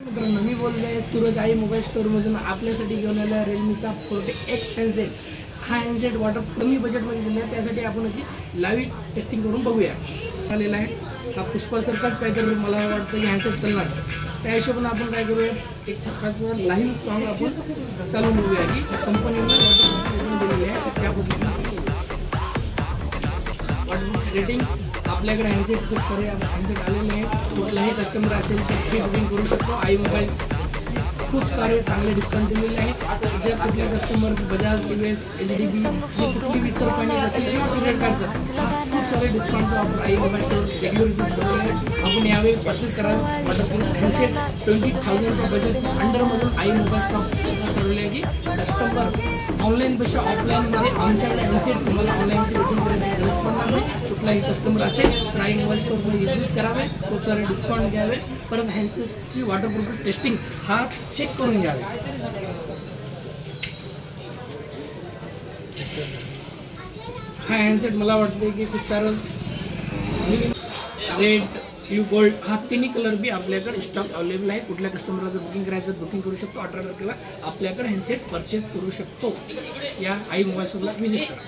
मित्रांनो, मी बोलत आहे सूरज आई मोबाईल स्टोअरमधून. आपल्यासाठी घेऊन आला रिअलमीचा 40X हँडसेट. हा हँडसेट वॉटर कमी बजेटमध्ये दिला आहे, त्यासाठी आपण याची लाईव्ह टेस्टिंग करून बघूया. चालेला आहे हा पुष्पासारखाच काहीतरी मला वाटतं की हँडसेट चालणार. त्या हिशोबाने आपण काय करूया, एक प्रकारचं लाईव्ह सॉन्ग आपण चालून बघूया की कंपनीनं वॉटर दिलेली आहे त्या पद्धतीने. रेटिंग आपल्याकडे हँडसेट खूप सारे हँडसेट आलेले आहेत. कुठलाही कस्टमर असेल तर फ्री बुकिंग करू शकतो. आई मोबाईल खूप सारे चांगले डिस्काउंट दिलेले आहेत. जर कुठल्या कस्टमर बजाज, TVS, HDB कुठली विचार पाहिजे असेल किंवा क्रेडिट कार्डचा खूप सारे डिस्काउंटचा ऑफर आई मोबाईल स्टोअर रेग्युलर आपण यावेळी परचेस करावे. वॉटरप्रूफ हँडसेट 20,000च्या बजेट अंडरमधून आई मोबाईल स्टॉक ठरवले आहे की कस्टमर ऑनलाईनपेक्षा ऑफलाईनमध्ये आमच्याकडे हँडसेट तुम्हाला ऑनलाईनची बुकिंग करायची गरज पडणार नाही. कुठलाही कस्टमर असेल तर आई मोबाईल स्टोअरमध्ये व्हिजिट करावे, खूप सारे डिस्काउंट घ्यावे, परत हँडसेटची वॉटरप्रूफ टेस्टिंग हा चेक करून घ्यावे. हा हँडसेट मला वाटते की खूप सारं रेड, ब्ल्यू, गोल्ड हा तिन्ही कलर बी आपल्याकडे स्टॉक अवेलेबल आहे. कुठल्या कस्टमरला जर बुकिंग करायचं बुकिंग करू शकतो. 18 तारखेला आपल्याकडे हँडसेट परचेस करू शकतो. या आई मोबाईल स्टोअरला व्हिजिट करा.